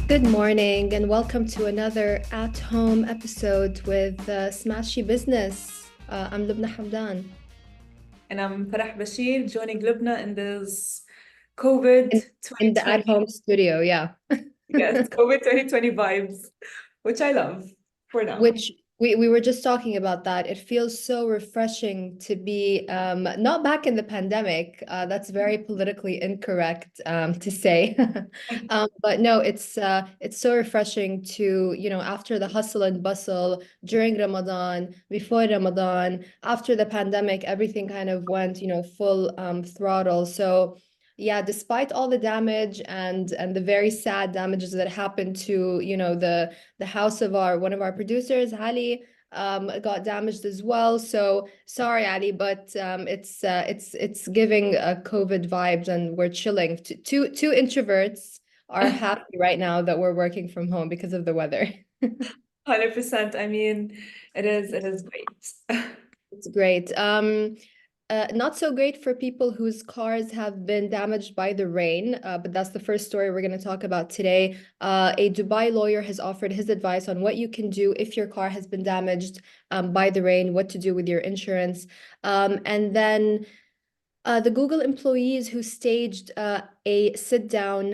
Good morning and welcome to another at-home episode with Smashy Business. I'm Lubna Hamdan And I'm Farah Bashir joining Lubna in this COVID in the 2020, at-home studio, yeah. yes, COVID 2020 vibes, which I love for now. Which we were just talking about that. It feels so refreshing to be not back in the pandemic. That's very politically incorrect to say. But no, it's so refreshing to, after the hustle and bustle during Ramadan, before Ramadan, after the pandemic, everything kind of went, full throttle. So yeah, despite all the damage and the very sad damages that happened to, the house of our one of our producers, Ali, got damaged as well. So sorry, Ali, but it's giving COVID vibes, and we're chilling. Two introverts are happy right now that we're working from home because of the weather. 100%. I mean, it is great. It's great. Not so great for people whose cars have been damaged by the rain, but that's the first story we're going to talk about today. A Dubai lawyer has offered his advice on what you can do if your car has been damaged by the rain, what to do with your insurance. And then the Google employees who staged a sit down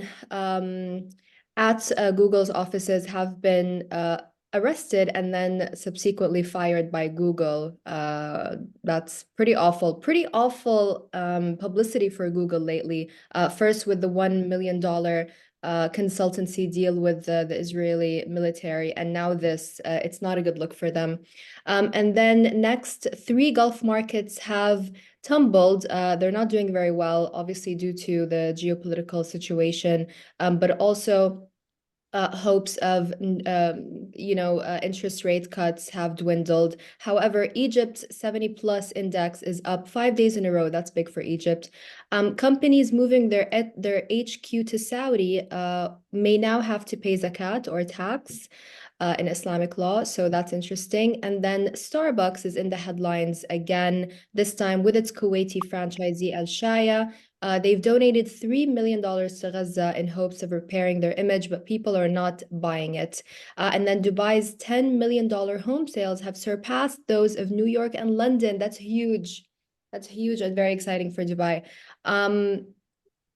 at Google's offices have been arrested and then subsequently fired by Google. That's pretty awful publicity for Google lately. First with the $1 million consultancy deal with the Israeli military, and now this, it's not a good look for them. And then next, three Gulf markets have tumbled. They're not doing very well, obviously due to the geopolitical situation, but also hopes of interest rate cuts have dwindled. However, Egypt's 70 plus index is up 5 days in a row. That's big for Egypt. Companies moving their HQ to Saudi may now have to pay zakat or tax in Islamic law. So that's interesting. And then Starbucks is in the headlines again, this time with its Kuwaiti franchisee Alshaya. They've donated $3 million to Gaza in hopes of repairing their image, but people are not buying it. And then Dubai's $10 million home sales have surpassed those of New York and London. That's huge. That's huge and very exciting for Dubai.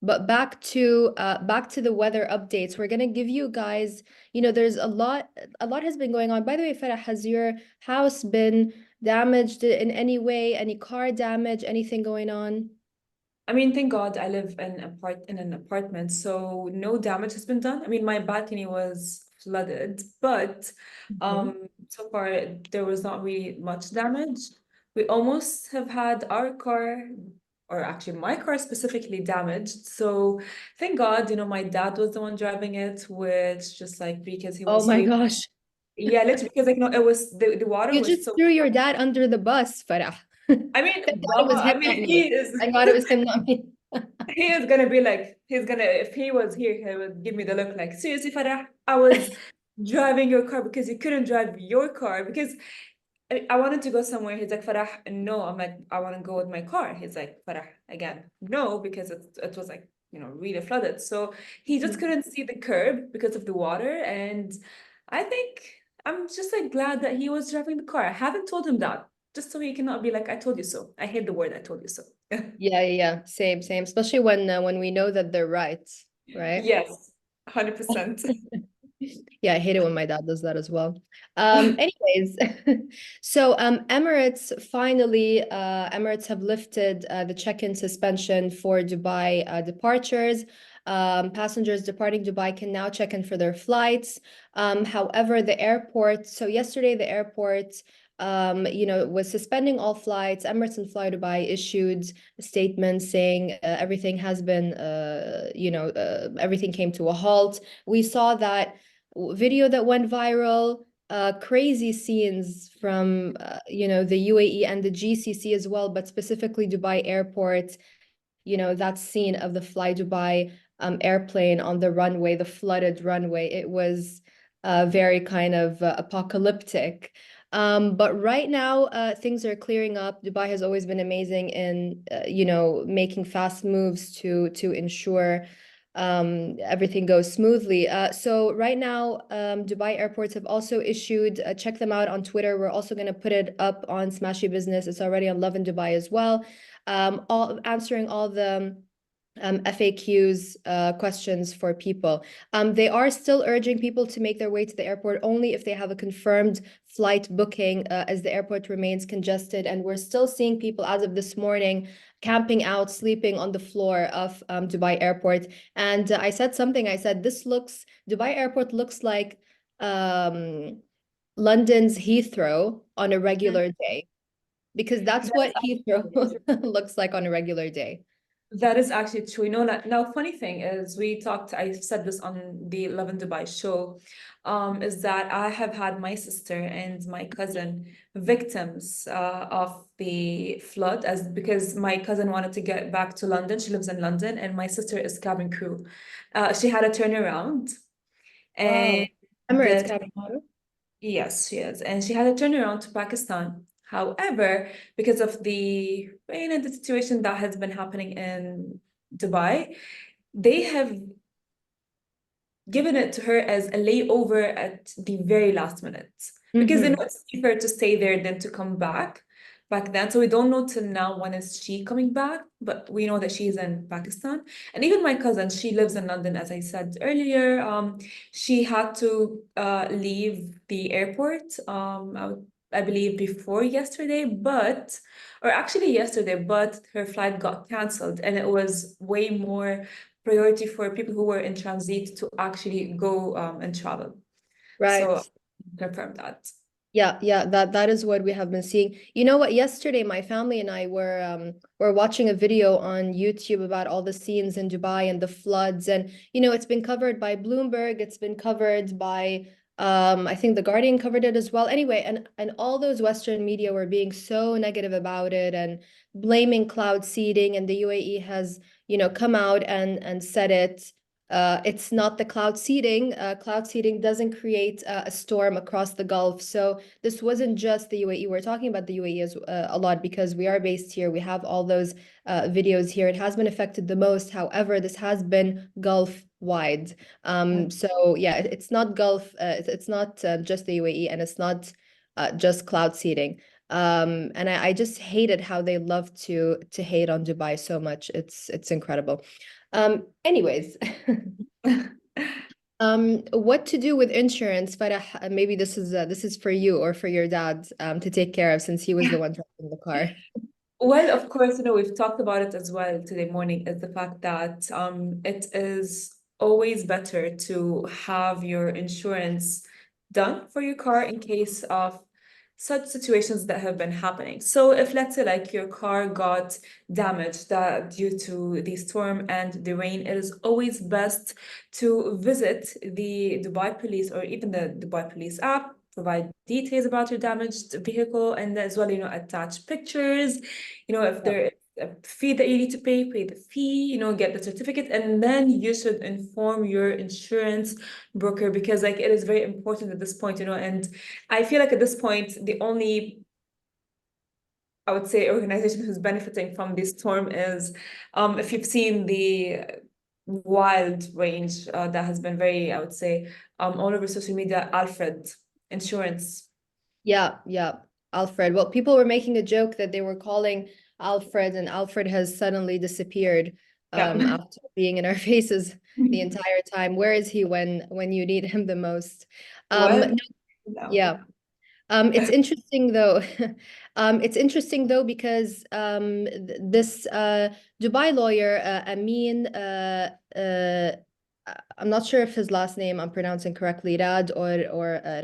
But back to the weather updates. We're gonna give you guys, there's a lot has been going on. By the way, Farah, has your house been damaged in any way? Any car damage? Anything going on? I mean, thank God I live in an apartment, so no damage has been done. I mean, my balcony was flooded, but Mhm. so far there was not really much damage. We almost have had our car, or actually my car specifically damaged. So thank God, my dad was the one driving it, which just like because he Oh was my sleeping. gosh. Yeah, literally because like no, it was the water You was just so threw your dad under the bus, Farah. I mean, Thank God it Baba, was him, I not mean me. he is Thank God it was him, not me. he is gonna be like, he's gonna, if he was here, he would give me the look like, seriously, Farah, I was driving your car because you couldn't drive your car because I wanted to go somewhere. He's like, Farah, no. I'm like, I want to go with my car. He's like, Farah, again, no, because it was like, really flooded. So he just couldn't see the curb because of the water. And I think I'm just like glad that he was driving the car. I haven't told him that, just so he cannot be like, I told you so. I hate the word I told you so. Yeah, yeah, yeah. Same, same. Especially when we know that they're right, right? Yes, 100%. Yeah, I hate it when my dad does that as well. Anyways, so Emirates have lifted the check-in suspension for Dubai departures. Passengers departing Dubai can now check in for their flights. However, so yesterday the airport was suspending all flights. Emirates and Fly Dubai issued a statement saying everything came to a halt. We saw that video that went viral, crazy scenes from the UAE and the GCC as well, but specifically Dubai airport. That scene of the Fly Dubai airplane on the runway, the flooded runway. It was very kind of apocalyptic. But right now, things are clearing up. Dubai has always been amazing in, making fast moves to ensure everything goes smoothly. So right now, Dubai airports have also issued, check them out on Twitter. We're also going to put it up on Smashy Business. It's already on Love in Dubai as well. All answering all the FAQs, questions for people. They are still urging people to make their way to the airport only if they have a confirmed flight booking, as the airport remains congested. And we're still seeing people as of this morning camping out, sleeping on the floor of Dubai airport. And I said something, I said, Dubai airport looks like London's Heathrow on a Mm. regular day, because that's That is what Heathrow actually true. looks like on a regular day. That is actually true. You know, like, now, funny thing is, I said this on the Love in Dubai show, is that I have had my sister and my cousin victims of the flood, as because my cousin wanted to get back to London. She lives in London, and my sister is cabin crew. She had a turnaround, and Wow. Emirates the cabin crew. yes, she is. And she had a turnaround to Pakistan. However, because of the rain and the situation that has been happening in Dubai, they have given it to her as a layover at the very last minute. Because they know Mm-hmm. it's cheaper to stay there than to come back then. So we don't know till now when is she coming back, but we know that she's in Pakistan. And even my cousin, she lives in London, as I said earlier. She had to leave the airport, I believe before yesterday, or actually yesterday, but her flight got canceled, and it was way more priority for people who were in transit to actually go and travel. So Right. confirm that. Yeah, yeah, that is what we have been seeing. You know what? Yesterday, my family and I were watching a video on YouTube about all the scenes in Dubai and the floods, and it's been covered by Bloomberg. It's been covered by I think The Guardian covered it as well. Anyway, and all those Western media were being so negative about it and blaming cloud seeding, and the UAE has come out and said it. It's not the cloud seeding. Cloud seeding doesn't create a storm across the Gulf. So this wasn't just the UAE. We're talking about the UAE a lot because we are based here. We have all those videos here. It has been affected the most. However, this has been Gulf wide. So yeah, it's not Gulf. It's not just the UAE, and it's not just cloud seeding. And I just hated how they love to hate on Dubai so much. It's incredible. Anyways, what to do with insurance, Farah? Maybe this is for you or for your dad to take care of since he was the one driving the car. Well, of course, we've talked about it as well today morning, is the fact that it is always better to have your insurance done for your car in case of such situations that have been happening. So if, let's say, like, your car got damaged due to the storm and the rain, it is always best to visit the Dubai police or even the Dubai police app, provide details about your damaged vehicle, and as well, attach pictures. If Yeah. there is a fee that you need to pay the fee, get the certificate, and then you should inform your insurance broker, because, like, it is very important at this point, and I feel like at this point, the only, I would say, organization who's benefiting from this storm is, if you've seen the wild range that has been very, I would say, all over social media, Alfred Insurance. Yeah, yeah. Alfred. Well, people were making a joke that they were calling Alfred, and Alfred has suddenly disappeared Yeah. after being in our faces the entire time. Where is he when you need him the most? Well, No, no. yeah. It's interesting though. It's interesting though because this Dubai lawyer Amin, I'm not sure if his last name I'm pronouncing correctly, Rad or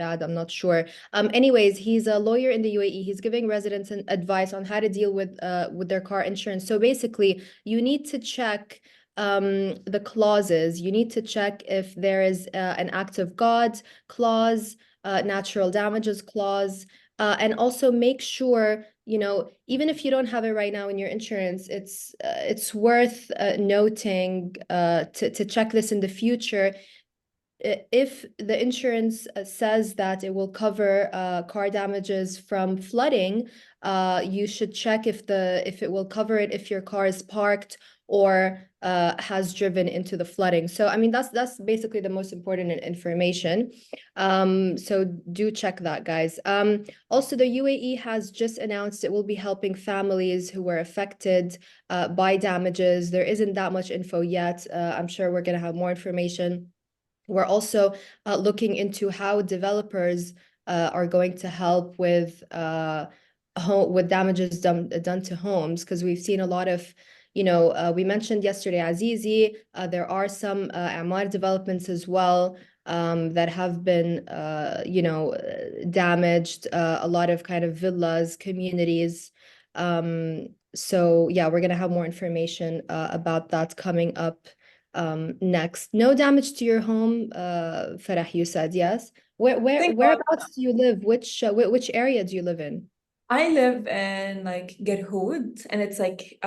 Rad, I'm not sure. Anyways, he's a lawyer in the UAE. He's giving residents an advice on how to deal with their car insurance. So basically, you need to check the clauses. You need to check if there is an act of God clause, natural damages clause, and also make sure, even if you don't have it right now in your insurance, it's worth noting to check this in the future if the insurance says that it will cover car damages from flooding, you should check if it will cover it if your car is parked or has driven into the flooding. So I mean that's basically the most important information. So do check that, guys. Also, the UAE has just announced it will be helping families who were affected by damages. There isn't that much info yet. I'm sure we're gonna have more information. We're also looking into how developers are going to help with with damages done to homes, because we've seen a lot of, we mentioned yesterday Azizi. There are some Amar developments as well that have been, damaged. A lot of kind of villas, communities. So yeah, we're gonna have more information about that coming up next. No damage to your home, Farah, you said, yes. Thank God. Whereabouts do you live? Which area do you live in? I live in like Gerhood, and it's like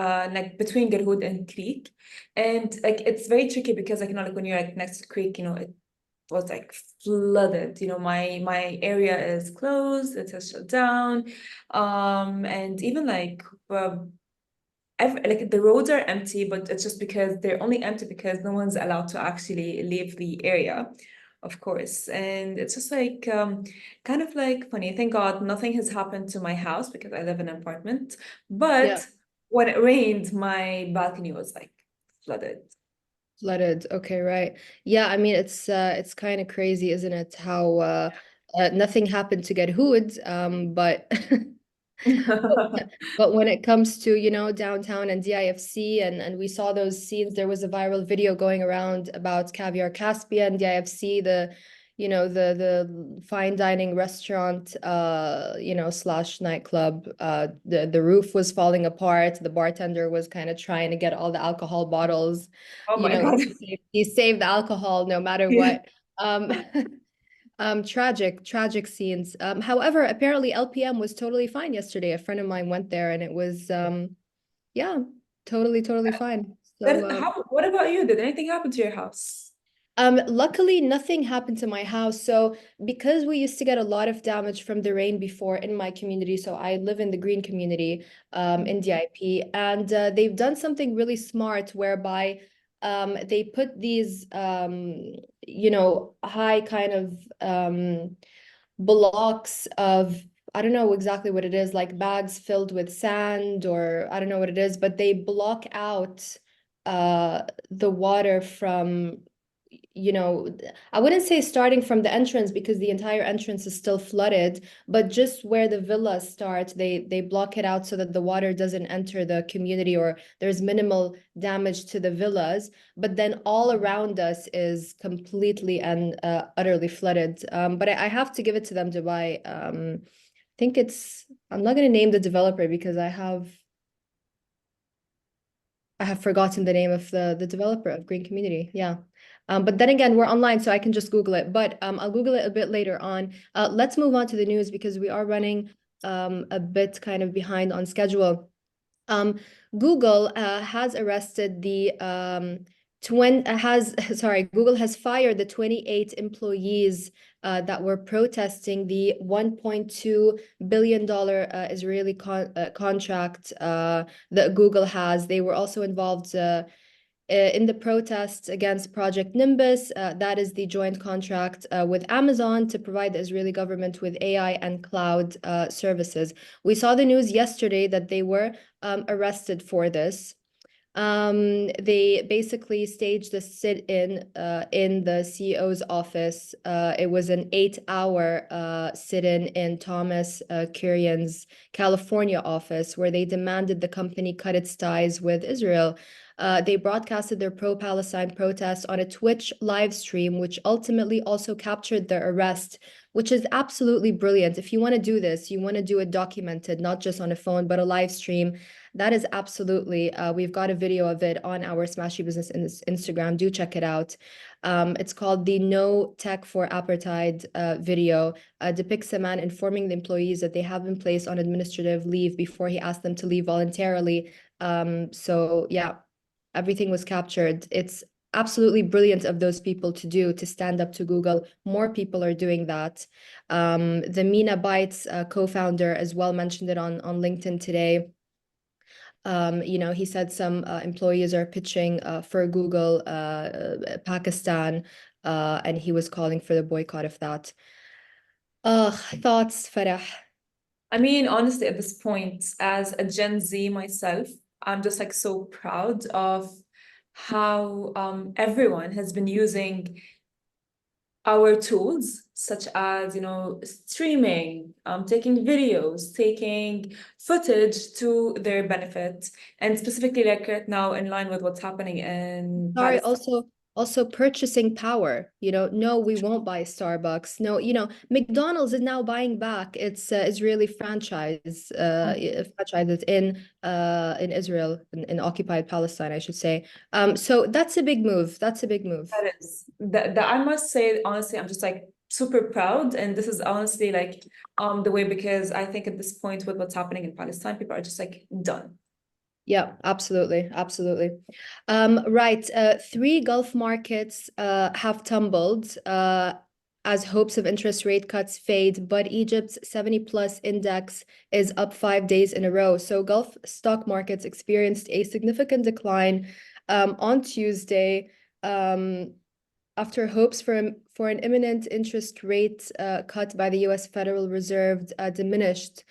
between Gerhood and Creek. And like it's very tricky because like like when you're like next to Creek, it was like flooded. My area is closed, it is shut down. And even like like the roads are empty, but it's just because they're only empty because no one's allowed to actually leave the area, of course. And it's just like kind of like funny. Thank God nothing has happened to my house because I live in an apartment. Yeah, But when it rained, my balcony was like flooded. flooded. Okay, right. Yeah, I mean it's kind of crazy, isn't it? How nothing happened to get Hood, but but when it comes to, downtown and DIFC, and we saw those scenes, there was a viral video going around about Caviar Caspian, DIFC, the fine dining restaurant, slash nightclub. The roof was falling apart. The bartender was kind of trying to get all the alcohol bottles. Oh my God. He saved the alcohol no matter Yeah. what. Tragic scenes. However, apparently LPM was totally fine yesterday. A friend of mine went there and it was, yeah, totally fine. So, Then what about you? Did anything happen to your house? luckily nothing happened to my house. So because we used to get a lot of damage from the rain before in my community, so I live in the green community, in DIP, and they've done something really smart whereby they put these high kind of blocks of, I don't know exactly what it is, like bags filled with sand, or I don't know what it is, but they block out the water from, I wouldn't say starting from the entrance because the entire entrance is still flooded, but just where the villas start, they block it out so that the water doesn't enter the community, or there's minimal damage to the villas. But then all around us is completely and utterly flooded. But I have to give it to them, Dubai. I think I'm not going to name the developer because I have forgotten the name of the developer of Green Community. Yeah. But then again, we're online, so I can just Google it. But I'll Google it a bit later on. Let's move on to the news because we are running a bit kind of behind on schedule. Um, Google has arrested the twin has sorry, Google has fired the 28 employees that were protesting the $1.2 billion Israeli contract that Google has. They were also involved in the protests against Project Nimbus. That is the joint contract with Amazon to provide the Israeli government with AI and cloud services. We saw the news yesterday that they were arrested for this. They basically staged a sit-in in the CEO's office. It was an 8-hour sit-in in Thomas Kurian's California office, where they demanded the company cut its ties with Israel. They broadcasted their pro-Palestine protests on a Twitch live stream, which ultimately also captured their arrest, which is absolutely brilliant. If you want to do this, you want to do it documented, not just on a phone, but a live stream. That is absolutely, we've got a video of it on our Smashy Business Instagram. Do check it out. It's called the No Tech for Apartheid video. Depicts a man informing the employees that they have been placed on administrative leave before he asked them to leave voluntarily. So yeah, everything was captured. It's absolutely brilliant of those people to do, to stand up to Google. More people are doing that. The Mina Bytes co-founder as well mentioned it on LinkedIn today. He said some employees are pitching for Google Pakistan, and he was calling for the boycott of that. Thoughts, Farah? I mean, honestly, at this point, as a Gen Z myself, I'm just like so proud of how everyone has been using our tools, such as, streaming, taking videos, taking footage to their benefit, and specifically like right now, in line with what's happening in Sorry, Palestine. also purchasing power. No, we won't buy Starbucks. No, McDonald's is now buying back its Israeli franchises in Israel, in occupied Palestine, I should say. So that's a big move. That's a big move. That is that I must say, honestly, I'm just like super proud. And this is honestly like the way, because I think at this point with what's happening in Palestine, people are just like done. Yeah, absolutely, absolutely. Right. Three Gulf markets have tumbled as hopes of interest rate cuts fade, but Egypt's 70 plus index is up 5 days in a row. So Gulf stock markets experienced a significant decline on Tuesday. After hopes for an imminent interest rate cut by the U.S. Federal Reserve diminished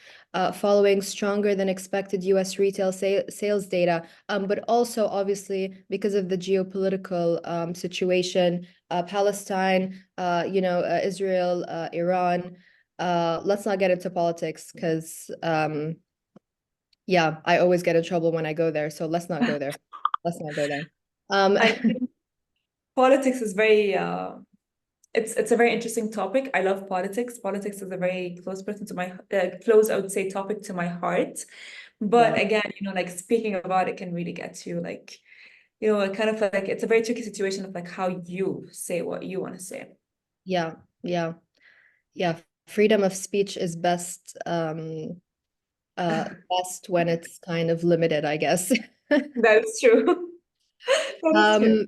following stronger than expected U.S. retail sales data, but also obviously because of the geopolitical situation, Palestine, Israel, Iran. Let's not get into politics because, yeah, I always get in trouble when I go there. So let's not go there. Let's not go there. Um, I mean, politics is very it's a very interesting topic. I love politics. Politics is a very close person to my close, I would say, topic to my heart. But yeah. again, like speaking about it can really get you like, kind of like it's a very tricky situation of like how you say what you want to say. Yeah, yeah, yeah. Freedom of speech is best when it's kind of limited, I guess. That is true. That is true. Um,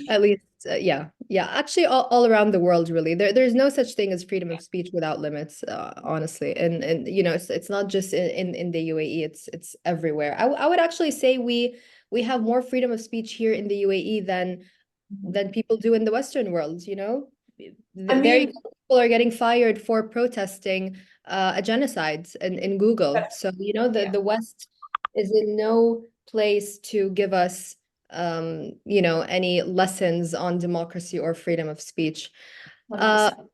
at least, yeah, yeah. Actually, all around the world, really, there's no such thing as freedom of speech without limits, honestly. And it's not just in the UAE. It's everywhere. I would actually say we have more freedom of speech here in the UAE Mhm. than people do in the Western world, I There you mean, go. People are getting fired for protesting a genocide in Google. So, yeah, the West is in no place to give us, any lessons on democracy or freedom of speech. Uh, 100%.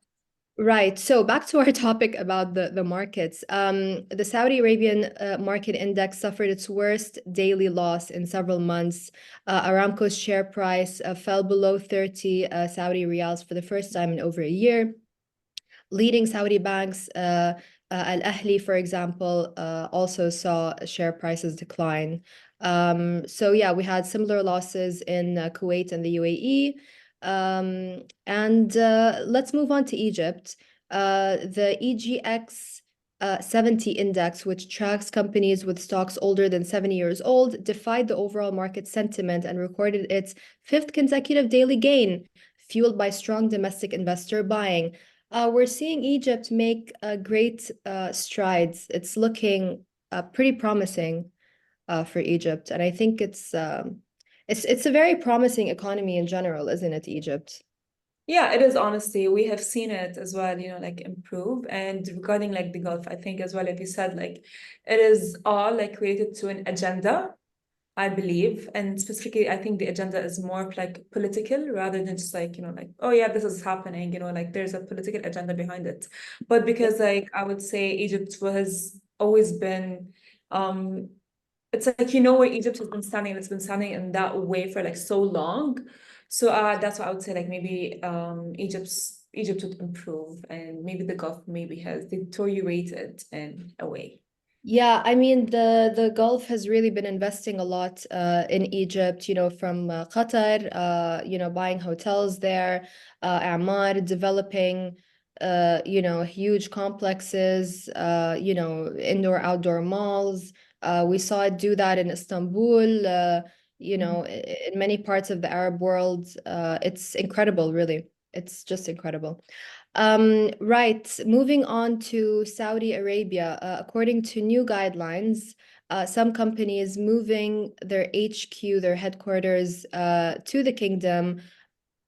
Right. So back to our topic about the markets. The Saudi Arabian market index suffered its worst daily loss in several months. Aramco's share price fell below 30 Saudi riyals for the first time in over a year. Leading Saudi banks, Al Ahli, for example, also saw share prices decline. So yeah, we had similar losses in Kuwait and the UAE. And let's move on to Egypt. The EGX 70 index, which tracks companies with stocks older than 70 years old, defied the overall market sentiment and recorded its fifth consecutive daily gain, fueled by strong domestic investor buying. We're seeing Egypt make great strides. It's looking pretty promising for Egypt, and I think it's a very promising economy in general, isn't it, Egypt? Yeah, it is honestly. We have seen it as well, like improve. And regarding like the Gulf, I think as well, if you said like it is all like related to an agenda, I believe. And specifically, I think the agenda is more of, like political rather than just like, like, oh yeah, this is happening, like there's a political agenda behind it. But Yeah. because like I would say Egypt has always been it's like where Egypt has been standing, and it's been standing in that way for like so long. So that's what I would say, like maybe Egypt would improve, and maybe the Gulf maybe has deteriorated in a way. Yeah, I mean the Gulf has really been investing a lot in Egypt, from Qatar, buying hotels there, Amar developing huge complexes, indoor outdoor malls. We saw it do that in Istanbul. you know, in many parts of the Arab world. It's incredible, really. It's just incredible. Right. Moving on to Saudi Arabia. According to new guidelines, some companies moving their HQ, their headquarters, to the kingdom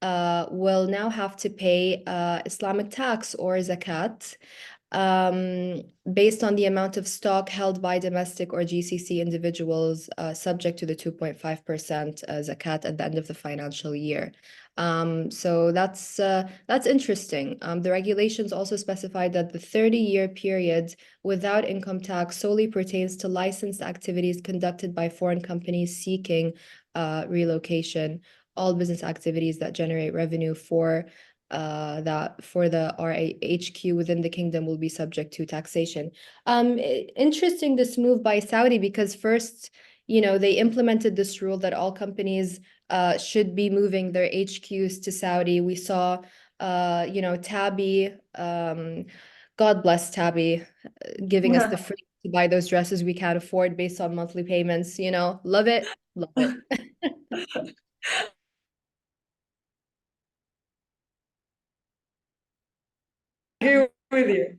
will now have to pay Islamic tax or zakat based on the amount of stock held by domestic or GCC individuals subject to the 2.5% zakat at the end of the financial year. So that's interesting. The regulations also specify that the 30-year period without income tax solely pertains to licensed activities conducted by foreign companies seeking relocation. All business activities that generate revenue for the RAHQ within the kingdom will be subject to taxation. Interesting this move by Saudi because first, you know, they implemented this rule that all companies should be moving their HQs to Saudi. We saw, you know, Tabby, God bless Tabby, giving us the free to buy those dresses we can't afford based on monthly payments. You know, love it, love it. Agree with you.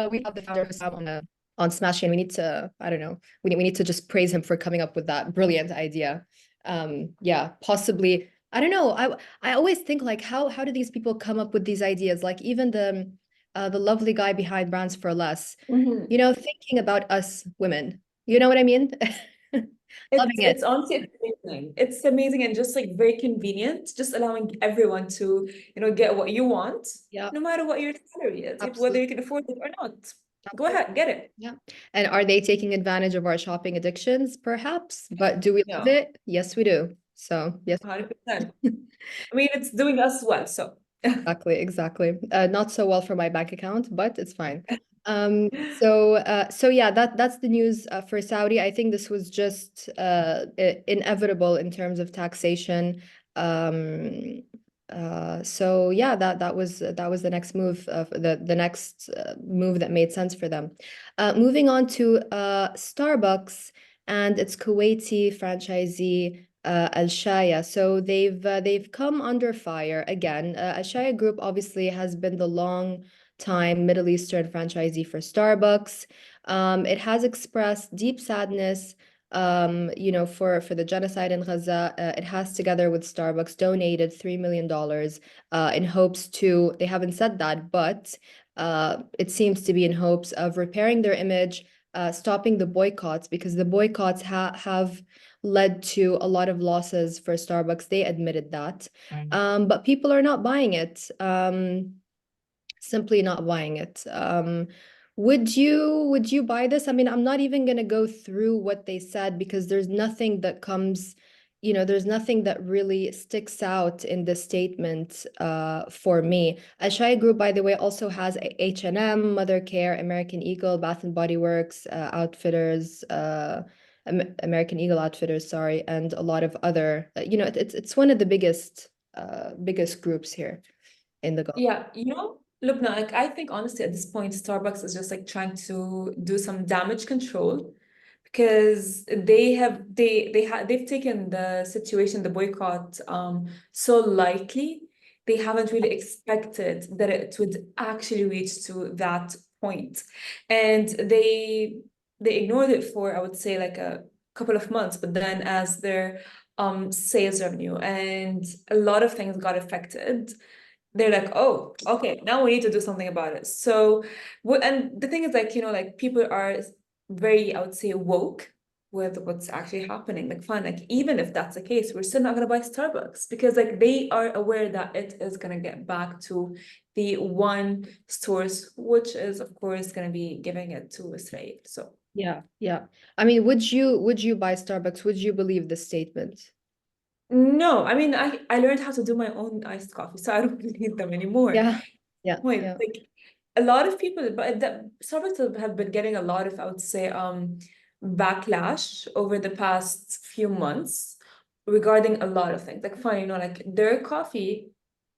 We have the founder Hussam on Smash, and we need to, I don't know, we need to just praise him for coming up with that brilliant idea. Yeah, possibly. I don't know. I always think like how do these people come up with these ideas? Like even the lovely guy behind Brands for Less, Mhm. you know, thinking about us women. You know what I mean? Loving it. It's honestly amazing. It's amazing and just like very convenient, just allowing everyone to, get what you want, Yeah, no matter what your salary is, whether absolutely. you can afford it or not. Go Absolutely. ahead, get it. Yeah. And are they taking advantage of our shopping addictions? Perhaps. But do we love No, it? Yes, we do. So, yes. 100%. I mean, it's doing us well, so. Exactly, exactly. Not so well for my bank account, but it's fine. So yeah, that's the news for Saudi. I think this was just inevitable in terms of taxation. Um, so yeah, that was the next move of the next move that made sense for them. Moving on to Starbucks and its Kuwaiti franchisee Alshaya. So they've come under fire again. Alshaya Group obviously has been the long time Middle Eastern franchisee for Starbucks. It has expressed deep sadness, you know, for the genocide in Gaza. It has, together with Starbucks, donated $3 million in hopes to, they haven't said that, but it seems to be in hopes of repairing their image, stopping the boycotts, because the boycotts have led to a lot of losses for Starbucks. They admitted that. But people are not buying it. Simply not buying it. Would you buy this? I mean, I'm not even gonna go through what they said because there's nothing that comes, you know, there's nothing that really sticks out in the statement for me. Ashai Group, by the way, also has H&M, Mother Care, American Eagle, Bath and Body Works, Outfitters, American Eagle Outfitters, sorry, and a lot of other, you know, it's one of the biggest groups here in the Gulf. Yeah, Lubna, like I think honestly at this point, Starbucks is just like trying to do some damage control because they've taken the situation, the boycott, so lightly. They haven't really expected that it would actually reach to that point. And they ignored it for, I would say, like a couple of months, but then as their sales revenue and a lot of things got affected, they're like, oh, okay, now we need to do something about it. So, what, and the thing is, like, like people are very, I would say, woke with what's actually happening. Like, fine, like, even if that's the case, we're still not going to buy Starbucks because, like, they are aware that it is going to get back to the one stores, which is, of course, going to be giving it to Israel. So, Yeah, yeah. I mean, would you buy Starbucks? Would you believe this statement? no, I mean, I learned how to do my own iced coffee, so I don't really need them anymore. Yeah, yeah, Wait, yeah. like a lot of people, but Starbucks have been getting a lot of, I would say, backlash over the past few months regarding a lot of things. Like, fine, like their coffee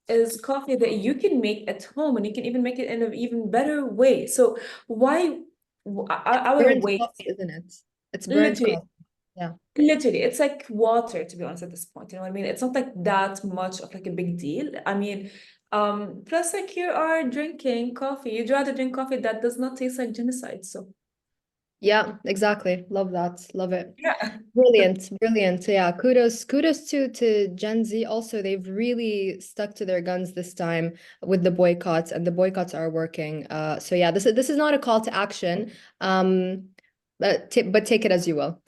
is coffee that you can make at home and you can even make it in an even better way. So why I will Burnt wait, coffee, isn't it? It's burnt literally, coffee. Yeah. Literally, it's like water, to be honest, at this point. You know what I mean? It's not like that much of like a big deal. I mean, plus like you are drinking coffee. You'd rather drink coffee that does not taste like genocide. So Yeah, exactly. Love that. Love it. yeah. Brilliant, brilliant. Yeah, kudos to Gen Z. Also, they've really stuck to their guns this time with the boycotts, and the boycotts are working. So yeah, this is not a call to action. But take it as you will.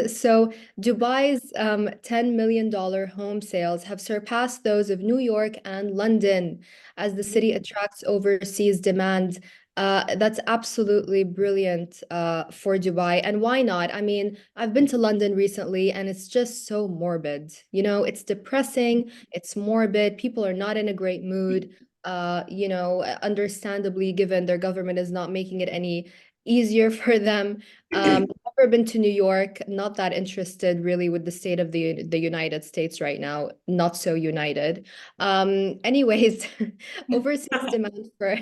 So Dubai's $10 million home sales have surpassed those of New York and London as the city attracts overseas demand. That's absolutely brilliant for Dubai. And why not? I mean, I've been to London recently and it's just so morbid. You know, it's depressing, it's morbid, people are not in a great mood. Understandably, given their government is not making it any easier for them. Never been to New York, not that interested really with the state of the United States right now, not so united. Anyways, overseas demand for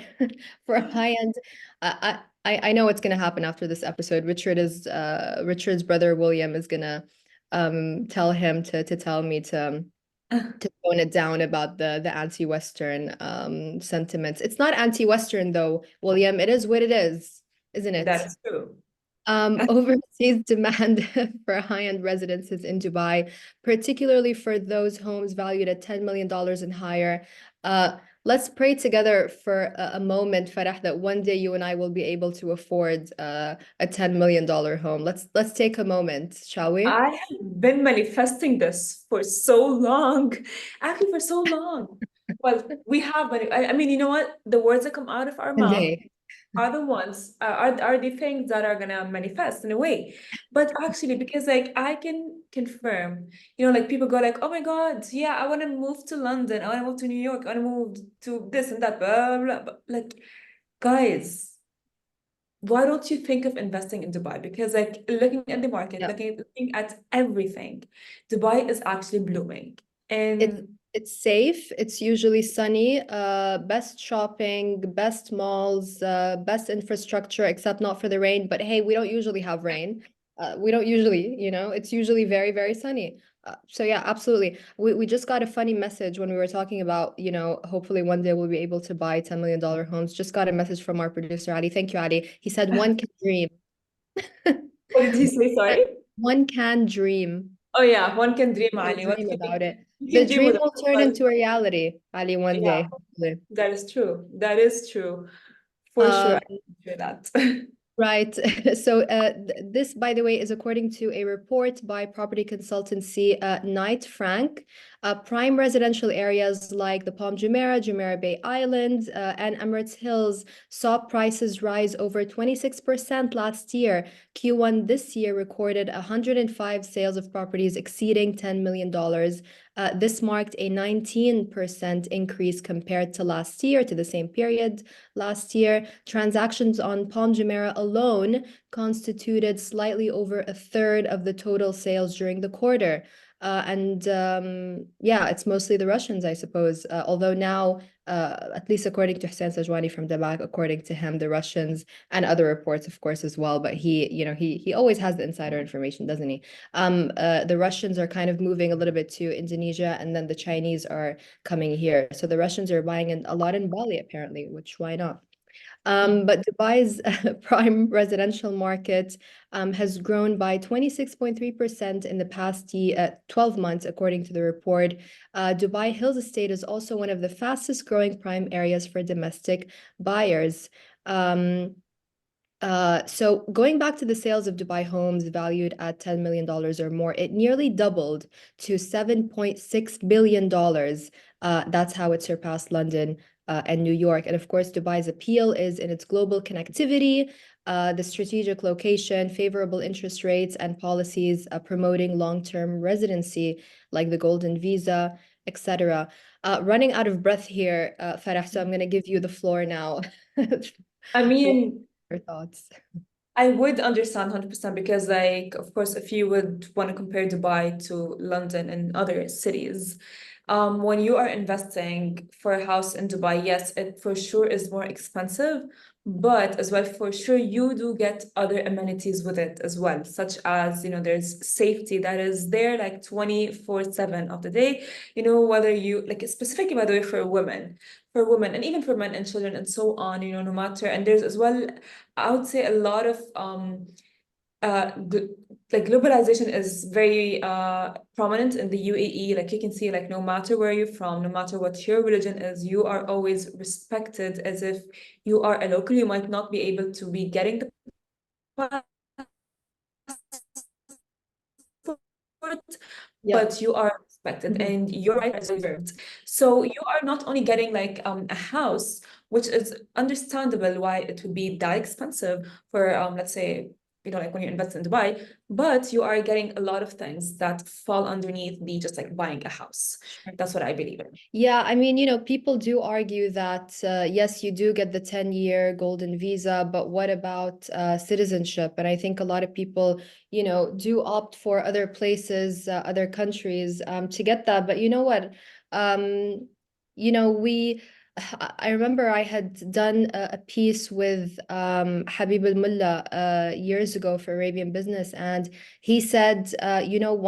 for high-end. I know what's gonna happen after this episode. Richard's brother William is gonna tell him to tell me to tone it down about the anti-Western sentiments. It's not anti-Western though, William. It is what it is, isn't That it? is true. Overseas demand for high-end residences in Dubai, particularly for those homes valued at $10 million and higher. Let's pray together for a moment, Farah, that one day you and I will be able to afford a $10 million home. Let's take a moment, shall we? I have been manifesting this for so long, actually for so long. Well, we have, but I mean, you know what? The words that come out of our One mouth day. are the ones are the things that are gonna manifest in a way. But actually, because like I can confirm, you know, like people go like, oh my God, yeah, I want to move to London, I want to move to New York, I want to move to this and that, blah, blah, blah. But, like, guys, why don't you think of investing in Dubai? Because like looking at the market, Yeah. looking at everything, Dubai is actually blooming. It's And it's safe. It's usually sunny. Best shopping, best malls, best infrastructure, except not for the rain. But hey, we don't usually have rain. We don't usually, it's usually very, very sunny. So yeah, absolutely. We just got a funny message when we were talking about, hopefully one day we'll be able to buy $10 million homes. Just got a message from our producer, Ali. Thank you, Ali. He said one can dream. what did he say? Sorry? One can dream. Oh yeah, one can dream, Can Ali. One dream can, about it. you The can dream dream with it. will turn Well, into a reality, Ali, one yeah, day, hopefully. that is true. That is true. For sure. Um, I can hear that. right. So this, by the way, is according to a report by property consultancy Knight Frank. Prime residential areas like the Palm Jumeirah, Jumeirah Bay Island, and Emirates Hills saw prices rise over 26% last year. Q1 this year recorded 105 sales of properties exceeding $10 million. This marked a 19% increase compared to last year, to the same period last year. Transactions on Palm Jumeirah alone constituted slightly over a third of the total sales during the quarter. And yeah, it's mostly the Russians, I suppose. Although now, at least according to Hussein Sajwani from Damak, according to him, the Russians and other reports, of course, as well. But he always has the insider information, doesn't he? The Russians are kind of moving a little bit to Indonesia, and then the Chinese are coming here. So the Russians are buying a lot in Bali, apparently, which why not? But Dubai's prime residential market has grown by 26.3% in the past 12 months, according to the report. Dubai Hills Estate is also one of the fastest growing prime areas for domestic buyers. So going back to the sales of Dubai homes valued at $10 million or more, it nearly doubled to $7.6 billion. That's how it surpassed London and New York. And of course, Dubai's appeal is in its global connectivity, the strategic location, favorable interest rates, and policies promoting long-term residency, like the Golden Visa, etc. Running out of breath here, Farah, so I'm going to give you the floor now. I mean, Your thoughts. I would understand 100% because, like, of course, if you would want to compare Dubai to London and other cities, when you are investing for a house in Dubai, yes, it for sure is more expensive, but as well, for sure, you do get other amenities with it as well, such as, there's safety that is there like 24/7 of the day, whether you like specifically, by the way, for women and even for men and children and so on, no matter. And there's as well, I would say, a lot of like globalization is very prominent in the UAE. Like you can see, like no matter where you're from, no matter what your religion is, you are always respected as if you are a local. You might not be able to be getting the passport, Yeah. but you are respected Mhm. and your rights are reserved. So you are not only getting like a house, which is understandable why it would be that expensive for let's say, like when you invest in Dubai, but you are getting a lot of things that fall underneath the just like buying a house. Sure. That's what I believe in. Yeah, I mean, people do argue that yes, you do get the 10-year golden visa, but what about citizenship? And I think a lot of people, do opt for other places, other countries to get that. But you know what? We I remember I had done a piece with Habib al-Mullah years ago for Arabian Business, and he said,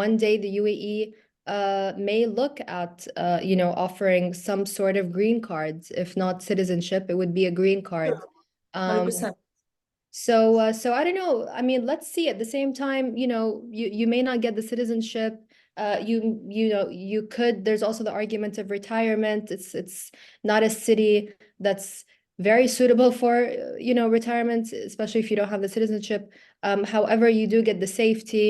one day the UAE may look at offering some sort of green cards. If not citizenship, it would be a green card. Sure. Um, 100%. so I don't know. I mean, let's see. At the same time, you may not get the citizenship. You could. There's also the argument of retirement. It's not a city that's very suitable for retirement, especially if you don't have the citizenship. However, you do get the safety.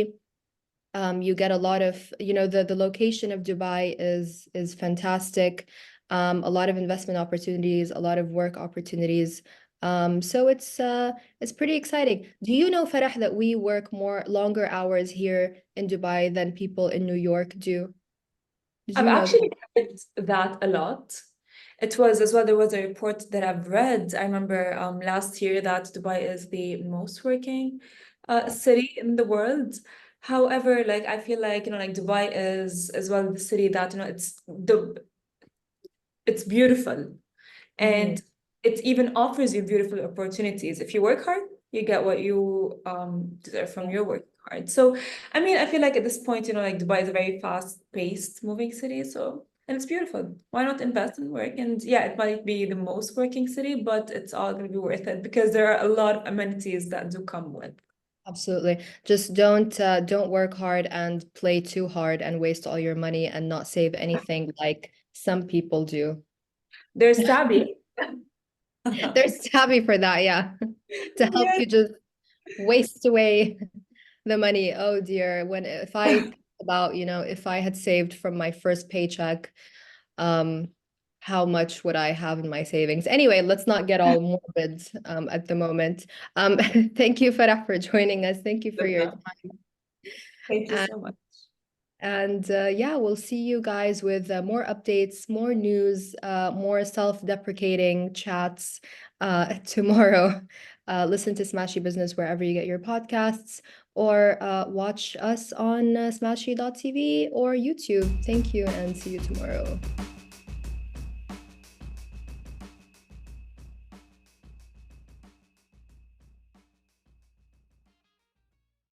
You get a lot of, the location of Dubai is fantastic. A lot of investment opportunities, a lot of work opportunities. So it's pretty exciting. Do you know, Farah, that we work more longer hours here in Dubai than people in New York do? Did I've you know that? actually heard that a lot. It was as well, there was a report that I've read. I remember last year that Dubai is the most working city in the world. However, like I feel like, like Dubai is as well the city that, it's beautiful. Mhm. And it even offers you beautiful opportunities. If you work hard, you get what you deserve from Yeah, your work hard. So, I mean, I feel like at this point, like Dubai is a very fast-paced moving city. So, and it's beautiful. Why not invest in work? And yeah, it might be the most working city, but it's all going to be worth it because there are a lot of amenities that do come with. absolutely. Just don't work hard and play too hard and waste all your money and not save anything like some people do. There's Sabi. There's Tabby for that, yeah. To help Yes. you just waste away the money. Oh dear. If I think about, if I had saved from my first paycheck, um, how much would I have in my savings? Anyway, let's not get all morbid at the moment. Thank you, Farah, for joining us. Thank you for your Thank you time. so much. And yeah, we'll see you guys with more updates, more news, more self-deprecating chats tomorrow. Listen to Smashy Business wherever you get your podcasts, or watch us on smashy.tv or YouTube. Thank you, and see you tomorrow.